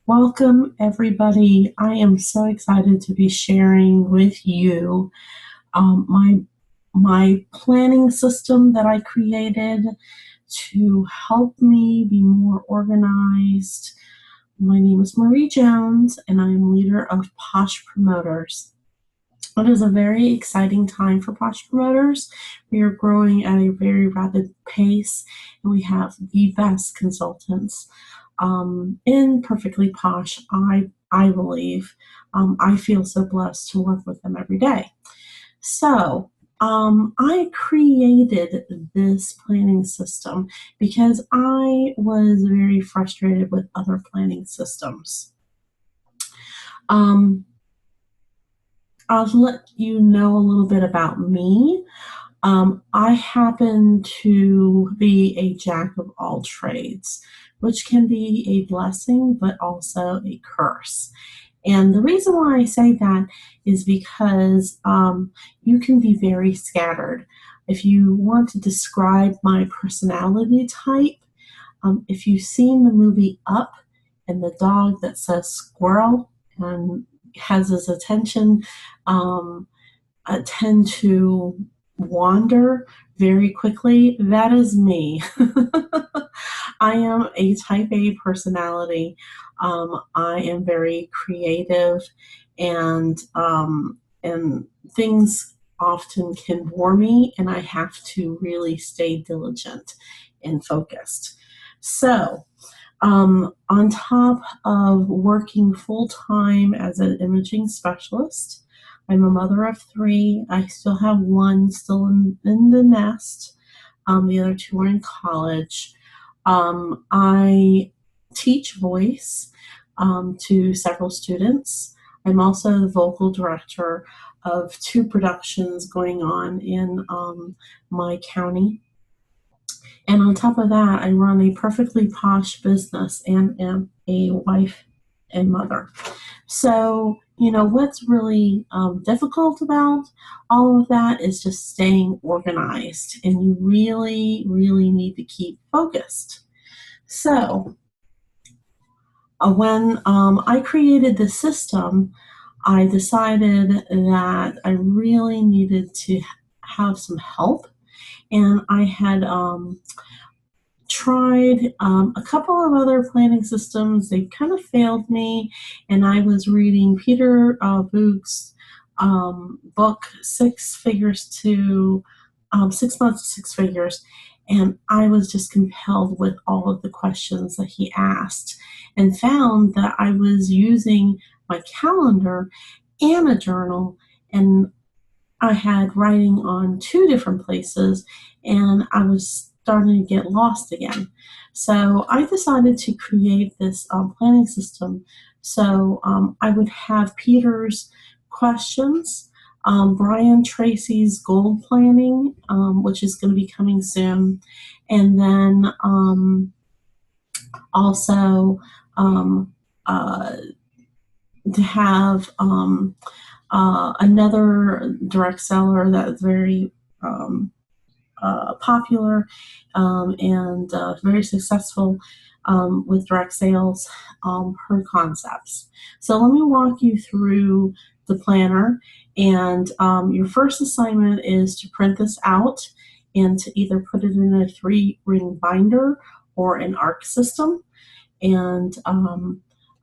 Welcome, everybody. I am so excited to be sharing with you my planning system that I created to help me be more organized. My name is Marie Jones, and I am leader of Posh Promoters. It is a very exciting time for Posh Promoters. We are growing at a very rapid pace, and we have the best consultants in Perfectly Posh, I believe. I feel so blessed to work with them every day. So I created this planning system because I was very frustrated with other planning systems. I'll let you know a little bit about me. I happen to be a jack of all trades, which can be a blessing, but also a curse. And the reason why I say that is because you can be very scattered. If you want to describe my personality type, if you've seen the movie Up and the dog that says squirrel and has his attention, tend to wander very quickly, that is me. I am a type A personality. I am very creative, and things often can bore me, and I have to really stay diligent and focused. So, on top of working full time as an imaging specialist, I'm a mother of three. I still have one still in the nest. The other two are in college. I teach voice to several students. I'm also the vocal director of two productions going on in my county. And on top of that, I run a perfectly posh business and am a wife and mother. So, what's really difficult about all of that is just staying organized, and you really, really need to keep focused. So, when I created the system, I decided that I really needed to have some help, and I had tried a couple of other planning systems. They kind of failed me, and I was reading Peter Voogd's book, 6 Months to Six Figures, and I was just compelled with all of the questions that he asked, and found that I was using my calendar and a journal, and I had writing on two different places, and I was starting to get lost again. So I decided to create this planning system. So I would have Peter's questions, Brian Tracy's goal planning, which is going to be coming soon, and then also uh, to have another direct seller that's very popular and very successful with direct sales, her concepts. So let me walk you through the planner. And your first assignment is to print this out and to either put it in a 3-ring binder or an ARC system. And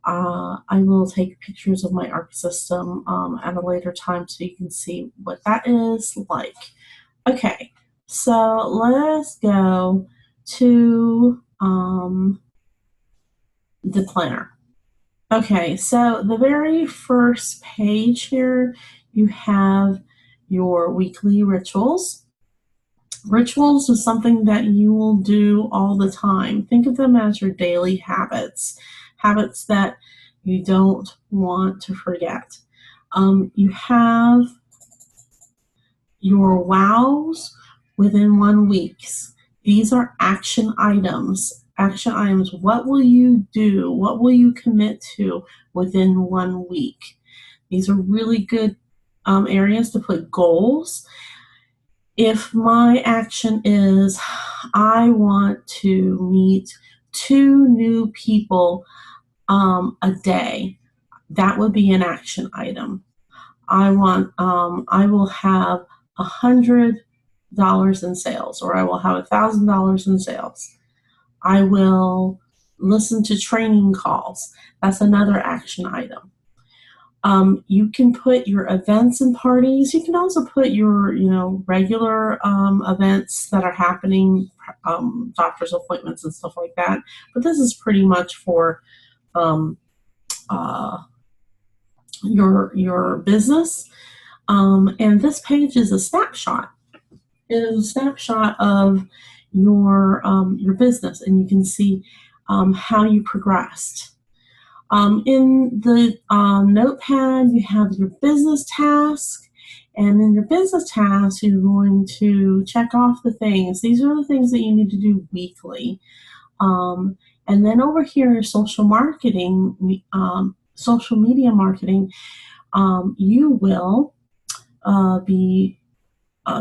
I will take pictures of my ARC system at a later time so you can see what that is like. Okay, so let's go to the planner. Okay, so the very first page here, you have your weekly rituals. Rituals is something that you will do all the time. Think of them as your daily habits, habits that you don't want to forget. You have your wows within 1 week. These are action items. Action items. What will you do? What will you commit to within 1 week? These are really good areas to put goals. If my action is I want to meet 2 new people a day. That would be an action item. I will have $100 in sales, or I will have $1,000 in sales. I will listen to training calls. That's another action item. You can put your events and parties. You can also put your, regular events that are happening, doctor's appointments and stuff like that. But this is pretty much for um, uh, your business. And this page is a snapshot. It is a snapshot of your business, and you can see how you progressed. In the notepad, you have your business task, and in your business task, you're going to check off the things. These are the things that you need to do weekly. And then over here, your social marketing, social media marketing, you will be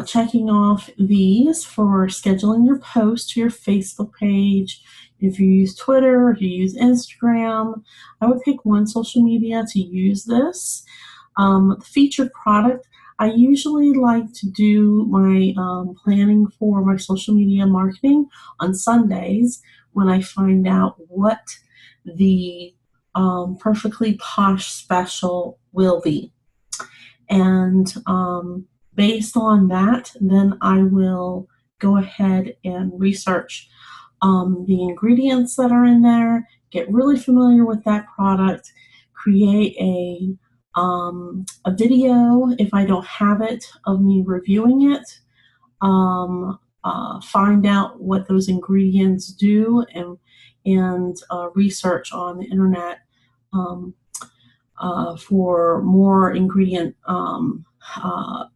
checking off these for scheduling your post to your Facebook page. If you use Twitter, if you use Instagram, I would pick one social media to use this. The featured product, I usually like to do my planning for my social media marketing on Sundays when I find out what the Perfectly Posh special will be. And based on that, then I will go ahead and research the ingredients that are in there, get really familiar with that product, create a video if I don't have it of me reviewing it, find out what those ingredients do, and research on the internet for more ingredient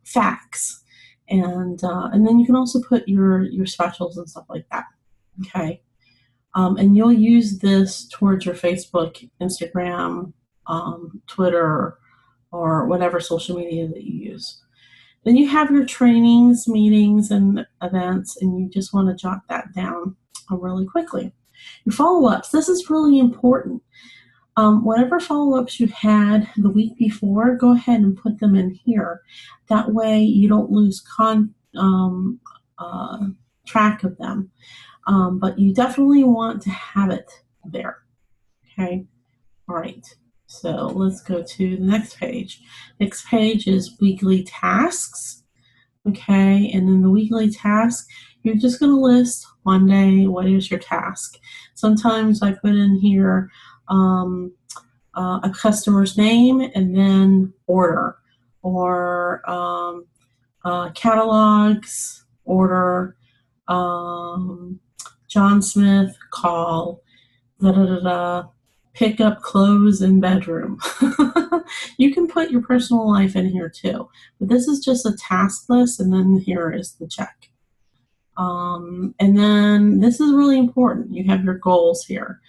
facts, and then you can also put your specials and stuff like that. Okay, and you'll use this towards your Facebook, Instagram, Twitter, or whatever social media that you use. Then you have your trainings, meetings, and events, and you just want to jot that down really quickly. Your follow-ups, this is really important. Whatever follow-ups you had the week before, go ahead and put them in here. That way you don't lose track of them. But you definitely want to have it there. Okay, all right. So let's go to the next page. Next page is weekly tasks. Okay, and in the weekly task, you're just going to list one day, what is your task. Sometimes I put in here a customer's name and then order, or catalogs, order, John Smith, call, pick up clothes in bedroom. You can put your personal life in here too, but this is just a task list, and then here is the check. And then this is really important. You have your goals here.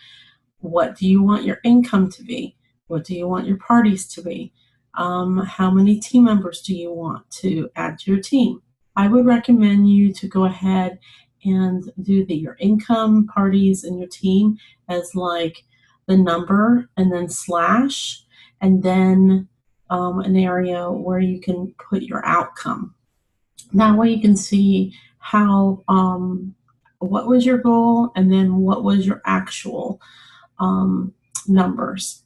What do you want your income to be? What do you want your parties to be? How many team members do you want to add to your team? I would recommend you to go ahead and do your income, parties, and your team as like the number, and then slash, and then an area where you can put your outcome. That way you can see how what was your goal, and then what was your actual numbers.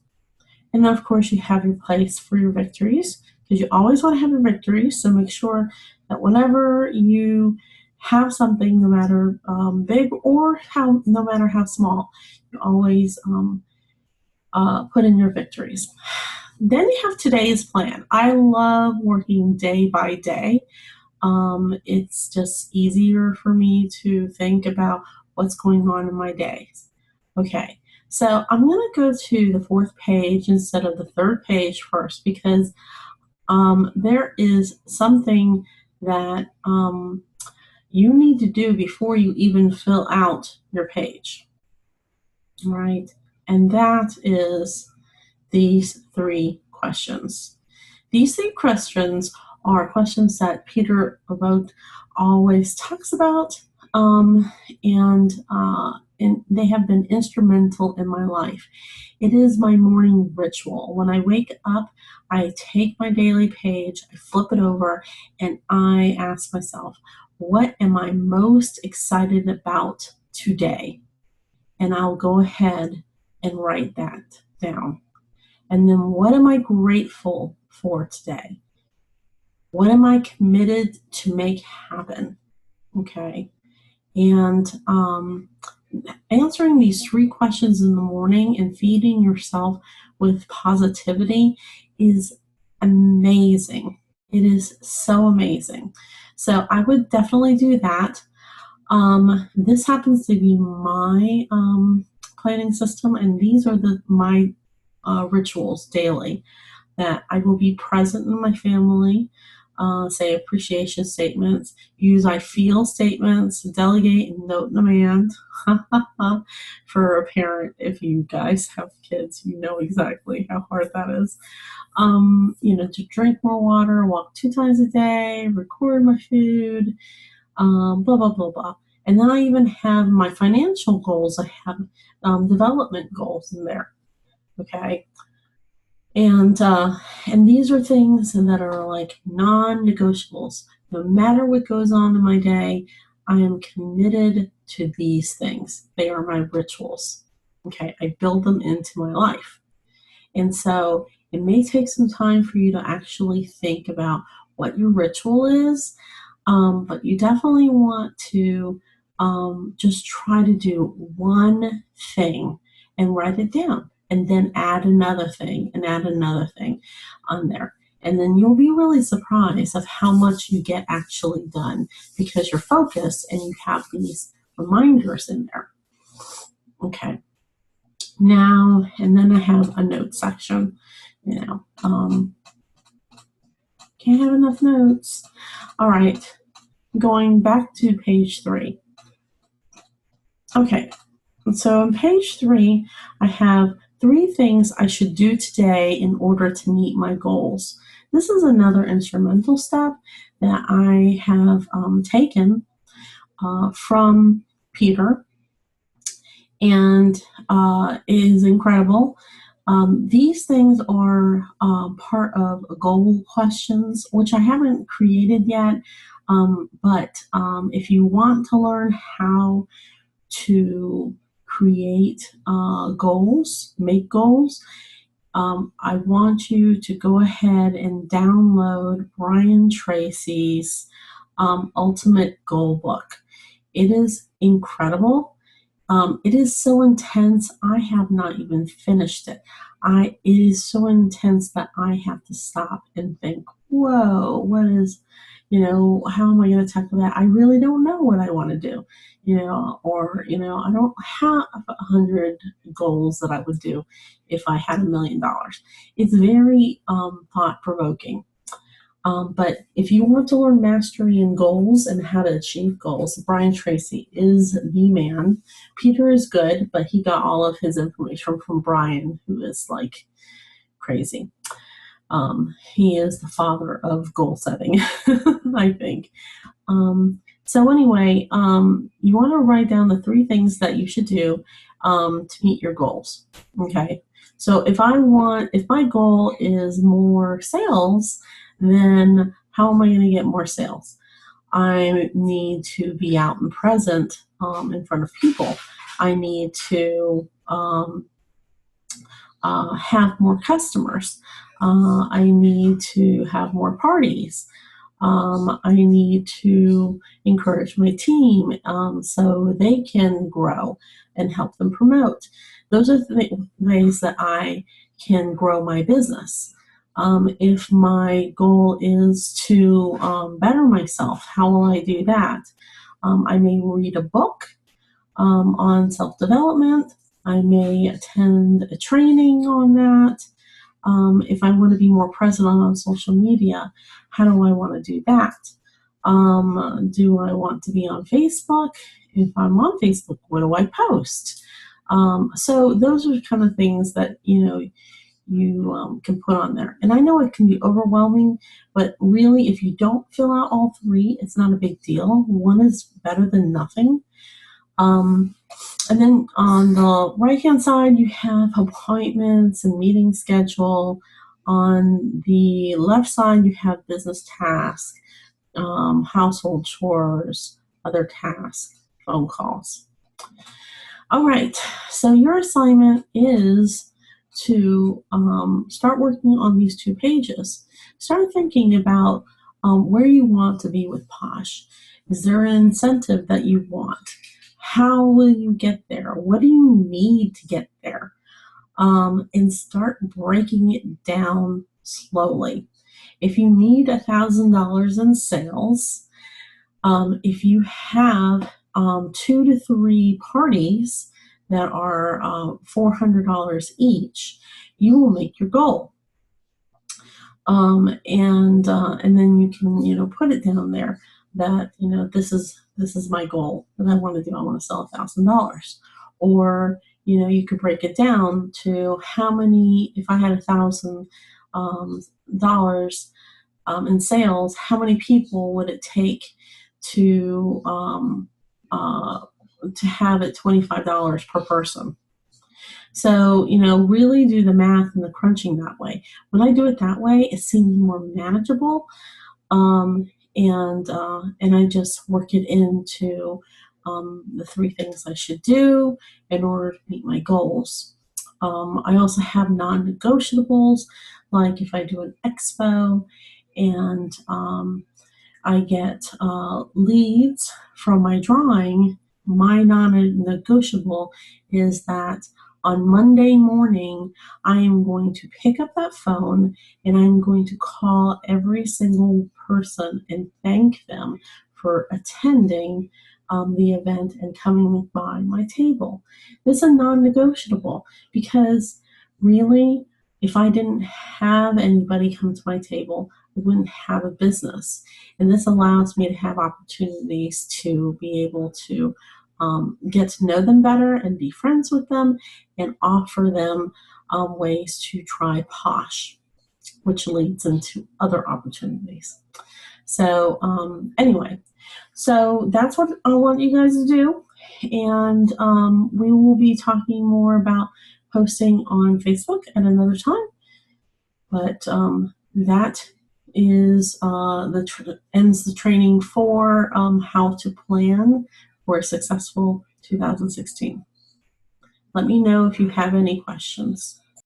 And then of course you have your place for your victories, because you always want to have your victories. So make sure that whenever you have something, no matter big or no matter how small, you always put in your victories. Then you have today's plan. I love working day by day. It's just easier for me to think about what's going on in my days. Okay, so I'm going to go to the fourth page instead of the third page first, because there is something that you need to do before you even fill out your page, right? And that is these 3 questions. These 3 questions are questions that Peter Voogd always talks about, and they have been instrumental in my life. It is my morning ritual. When I wake up, I take my daily page, I flip it over, and I ask myself, what am I most excited about today? And I'll go ahead and write that down. And then what am I grateful for today? What am I committed to make happen? Okay. And answering these 3 questions in the morning and feeding yourself with positivity is amazing. It is so amazing. So I would definitely do that. This happens to be my planning system, and these are my rituals daily, that I will be present in my family, say appreciation statements, use I feel statements, delegate and note and demand. For a parent, if you guys have kids, you know exactly how hard that is. To drink more water, walk 2 times a day, record my food, blah, blah, blah, blah. And then I even have my financial goals. I have development goals in there. Okay. And these are things that are like non-negotiables. No matter what goes on in my day, I am committed to these things. They are my rituals. Okay, I build them into my life. And so it may take some time for you to actually think about what your ritual is, but you definitely want to just try to do one thing and write it down, and then add another thing and add another thing on there. And then you'll be really surprised of how much you get actually done because you're focused and you have these reminders in there. Okay. Now, and then I have a note section, can't have enough notes. All right. Going back to page 3. Okay. So on page 3, I have 3 things I should do today in order to meet my goals. This is another instrumental step that I have taken from Peter, and is incredible. These things are part of goal questions, which I haven't created yet, but if you want to learn how to create goals, make goals, I want you to go ahead and download Brian Tracy's Ultimate Goal Book. It is incredible. It is so intense, I have not even finished it. It is so intense that I have to stop and think, whoa, how am I going to tackle that? I really don't know what I want to do, I don't have 100 goals that I would do if I had $1 million. It's very thought-provoking. But if you want to learn mastery in goals and how to achieve goals, Brian Tracy is the man. Peter is good, but he got all of his information from Brian, who is like crazy. He is the father of goal setting, I think. So anyway, you want to write down the 3 things that you should do to meet your goals. Okay. So if my goal is more sales, then how am I going to get more sales? I need to be out and present in front of people. I need to have more customers. I need to have more parties. I need to encourage my team so they can grow and help them promote. Those are the ways that I can grow my business. If my goal is to better myself, how will I do that? I may read a book on self-development. I may attend a training on that. If I want to be more present on social media, how do I want to do that? Do I want to be on Facebook? If I'm on Facebook, what do I post? So those are kind of things that, you can put on there. And I know it can be overwhelming, but really, if you don't fill out all 3, it's not a big deal. One is better than nothing. And then on the right-hand side, you have appointments and meeting schedule. On the left side, you have business tasks, household chores, other tasks, phone calls. All right, so your assignment is to start working on these 2 pages. Start thinking about where you want to be with Posh. Is there an incentive that you want? How will you get there? What do you need to get there? And start breaking it down slowly. If you need $1,000 in sales, if you have 2 to 3 parties that are $400 each, you will make your goal. And then you can put it down there that this is my goal that I want to do. I want to sell $1,000, or you could break it down to how many. If I had $1,000 in sales, how many people would it take to have it $25 per person? So, really do the math and the crunching that way. When I do it that way, it seems more manageable, and I just work it into the 3 things I should do in order to meet my goals. I also have non-negotiables, like if I do an expo and I get leads from my drawing, my non-negotiable is that on Monday morning, I am going to pick up that phone and I'm going to call every single person and thank them for attending the event and coming by my table. This is a non-negotiable because really, if I didn't have anybody come to my table, I wouldn't have a business. And this allows me to have opportunities to be able to get to know them better and be friends with them and offer them ways to try Posh, which leads into other opportunities. So anyway, so that's what I want you guys to do. And we will be talking more about posting on Facebook at another time. But that is ends the training for how to plan for a successful 2016. Let me know if you have any questions.